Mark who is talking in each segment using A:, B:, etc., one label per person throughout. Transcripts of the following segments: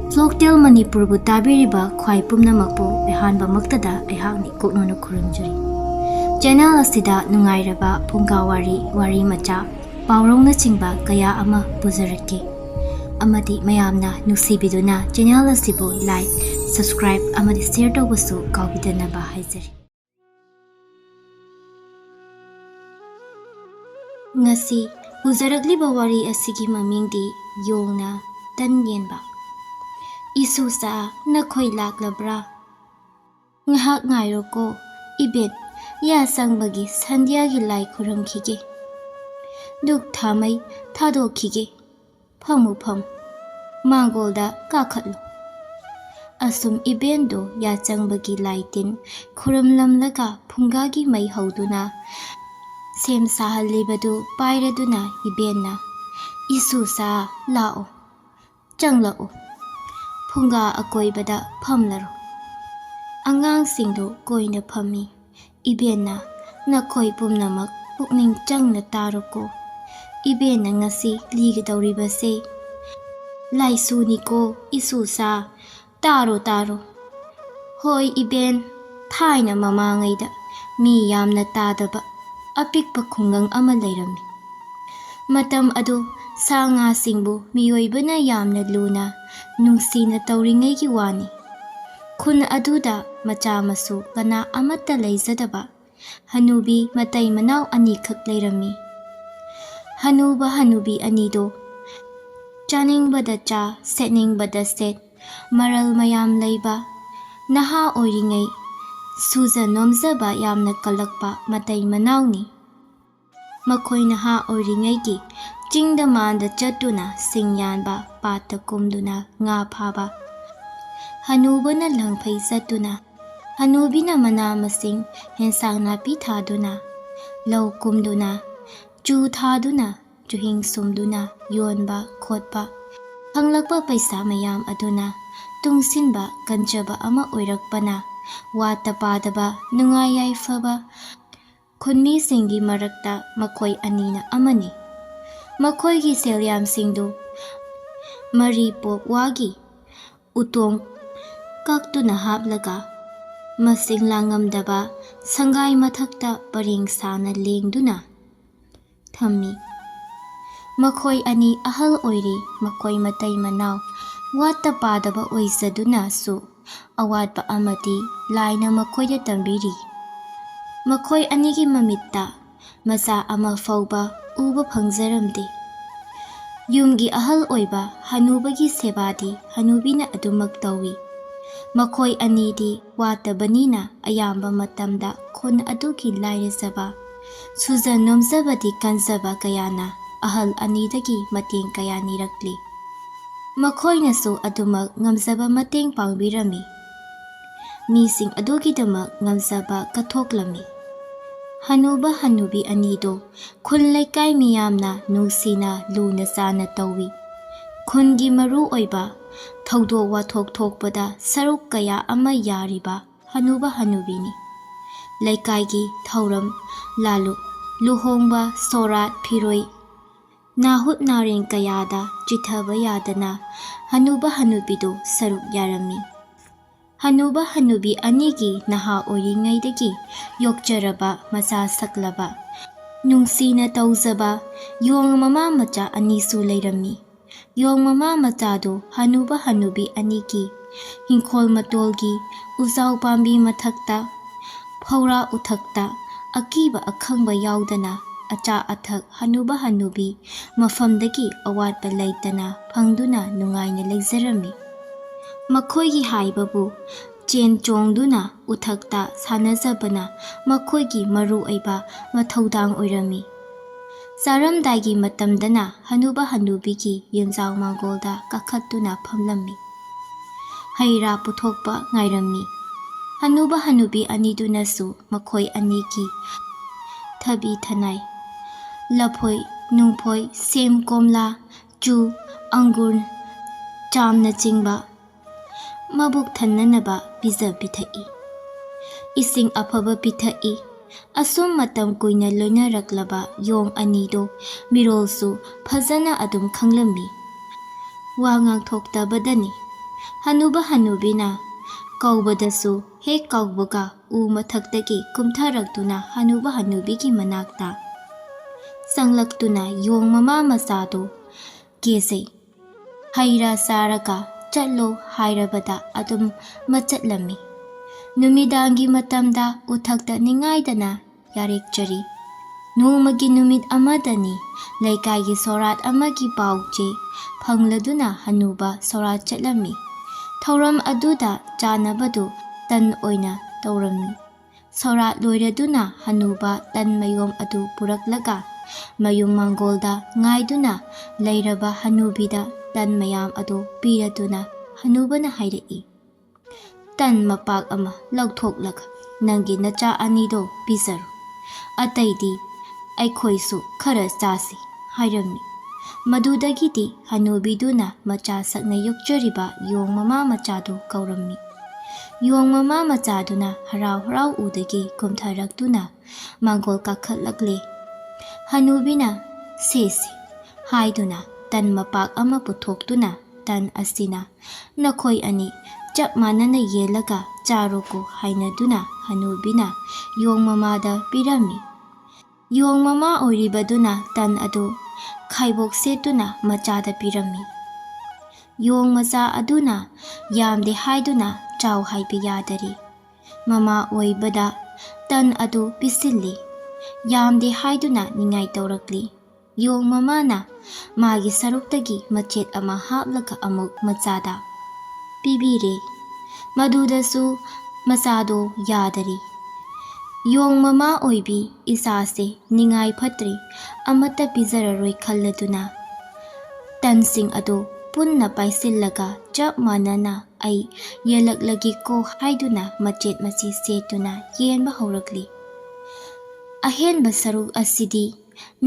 A: Folktale Manipurbu tabiriba khwai pumnamakpu ehanba maktada ehakni koknona khuramjari. Channel asida nungairaba phunga wari macha paurongna chingba kaya ama puzarake. Amadi mayamna nungcbiduna channel asibu like, subscribe amadi share tawbasu kawbidanaba haizari. Ngasi puzaragliba wari asigi mamingdi yongna tan yengbा. Isusa nakhoi laklabra ngahak ngairoko ibet ya sangbagi sandhyagi lai khuramkhige duk thamai thadokhige phamu pham mangolda kakhatlo asum ibendo ya changbagi laitin khuramlamlaga phungagi mai hauduna sem sahalibadu pairaduna ibenna isusa lao changlao phunga akoibada phamlaro angang singdo koina phami ibenna nakhoi pumnamak pukning changna taroko ibenna ngasi ligidawribase laisuni ko isusa taro hoi iben thaina mamangaida mi yamna tadaba apikpa khungang ama leirami matam adu sanga singbu miyoibana yamna luna nungsina tawringai wani khun aduda macha masu kana amata leizadaba hanubi matai manau ani khak leirami hanuba hanubi anido chaningbada cha setningbada set maral mayam leiba naha oiringai suza nomzaba yamna kalakpa matai manauni makhoi naha oiringai gi chingda manda chatuna singyanba pata kumduna nga phaba hanubana langphai satuna hanubina mana masing hensang napi thaduna lau kumduna chu thaduna chuhing sumduna yonba khotpa hanglakpa paisa mayam aduna tungsinba kanjaba ama oirakpana wata padaba nungai yaifaba khunmi singi marakta makhoi anina amani makhoi gi selyam singdu mari pok wagi utong kaktuna haplaga masing langamdaba sangai mathakta paring sana lengduna thammi makhoi ani ahal oiri makhoi matai manau wata padaba oizaduna su awatpa amati laina makhoida tambiri makhoi anigi mamitta maza ama fauba uba phangzaramde yumgi ahal oiba hanubagi sebadi hanubina adumak tawi makhoi anidi watabanina ayamba matamda khun adugi lairezaba suza nomzabadi kanzaba kayana ahal anidagi mateng kaya nirakli makhoina su adumak ngamzaba mateng pangbirami mising adugidamak ngamzaba kathoklami hanuba hanubi anido khun laikai miyamna nungsina luna sana tawi khungi maru oiba thaudo wathok thokpada saruk kaya ama yariba hanuba hanubini laikai gi thauram lalu luhongba sorat phiroi nahut naring kayada chithaba yadana hanuba hanubido saruk yarami hanuba hanubi anigi naha oringaidagi yokjaraba macha saklaba nungsina tawzaba yong mama macha anisu leirami yong mama macha do hanuba hanubi anigi hinkhol matolgi uzau pambi mathakta phaura uthakta akiba akhangba yaudana acha athak hanuba hanubi mafamdagi awatpa leitana phangduna nungaina leizarami makhoigi haibabu chen chongduna uthakta sanazabana makhoigi maru aiba mathaudang oirami saramdaigi matamdana hanuba hanubigi yunjau mangolda kakhatuna phamlami haira puthokpa ngairami hanuba hanubi anidunasu makhoi anigi thabi thanai laphoi nungphoi sem komla chu angur chamna chingba mabuk thananaba pizza pithai ising afaba pithai asum matam kuina loina raklaba yong anido mirolsu phajana adum khanglami wa ngang thokta badani Hanuba hanubina kaubadasu hek kaubaga u mathaktagi kumtharaktuna hanuba hanubigi manakta sanglaktuna yong mama masado kesei haira saraka chatlo hairabada adum machatlami numidangi matamda uthakta ningaidana yarekchari nongmagi numit amadani laikagi sorat amagi pauche phangladuna hanuba sorat chatlami thauram aduda chanabadu tan oina taurammi sorat loiraduna hanuba tan mayom adu puraklaga mayum mangolda ngaiduna leiraba hanubida tan mayam adu piraduna hanubana hairei tan mapak ama lauthoklaga nangi nacha anido pisaru ataidi aikhoisu khara chasi hairami madudagidi hanubiduna macha sakna yokchariba yong mama machadu kaurammi yong mama machaduna harau harau udagi kumtharaktuna mangol kakhatlakle hanubina sesi haiduna tan mapak ama puthoktuna tan asina nakhoi ani chap manana yelaga charoko hainaduna hanubina yong mamada pirami yong mama oiribaduna tan adu khaibok setuna machada pirami yong macha aduna yamde haiduna chaw haibe yadari mama oibada tan adu pisilli yamde haiduna ningai taurakli yong mamana magi saruktagi machet ama haplaga amuk machada pibire madudasu masado yadari yong mama oibi isase ningai phatri amata pizararoi khalladuna tansing ado punna paisillaga chap manana ai yelaklagi ko haiduna machet machi setuna yenba haurakli ahenba saruk asidi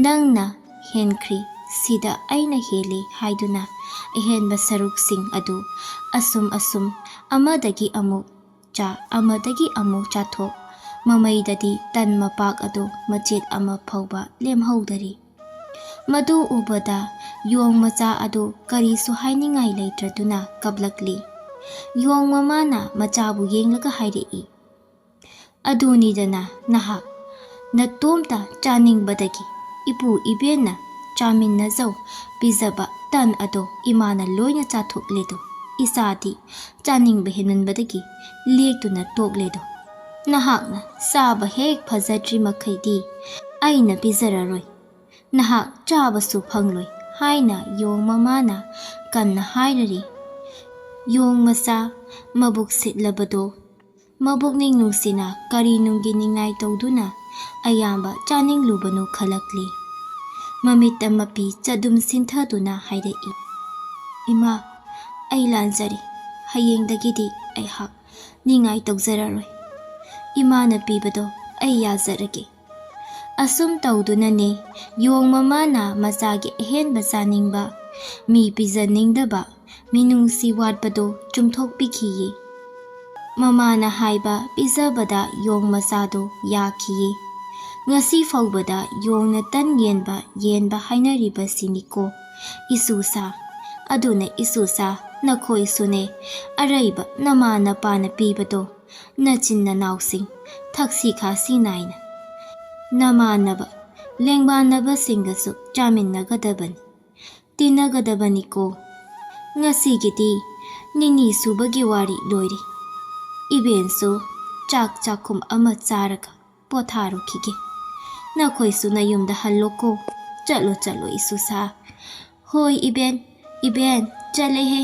A: nangna henkri sida aina heli haiduna ahenba saruk sing adu asum amadagi amuk cha thok mamaidadi tan mapak ado machet ama phauba lemhaudari madu ubada yong macha ado karisu hainingai leitraduna kablakli yong mamana machabu yenglaga hairei adunidana naha natomta chaningbadagi ipu ibena chaminna zau pizaba tan ado imana loina chathokledo isadi chaningba henanbadagi lektuna tokledo nahakna saba hek phajatri makhaidi aina pizararoi nahak chabasu phangloi haina yong mamana kanna hairari yong masa mabuk sitlabado mabuk ning nungsina kari nunggi ningai tawduna ayamba chaning lubanu khalakli mamita mapi chadum sinthaduna hairei ima ai lanjari hayengdagidi ai hak ningai tawjararoi imana pibado ai yazarage asum tawdunane yong mamana masagi ehenba chaningba mi pijaningdaba minungsi watbado chumthokpikhiye mamana haiba pijabada yong masado yakhiye ngasi faubada yongna tan yenba hainariba siniko isusa aduna isusa nakhoi sune araiba namana pana pibado nachinna nausing thaksi khasi naina namanaba lengbanaba singasu chaminnagadabani tinagadabani ngasigidi nini subagi wari loiri ibenso chak chakum ama charaga potharu khige nakhoisu nayumda halloko chalo isusa hoi iben chale he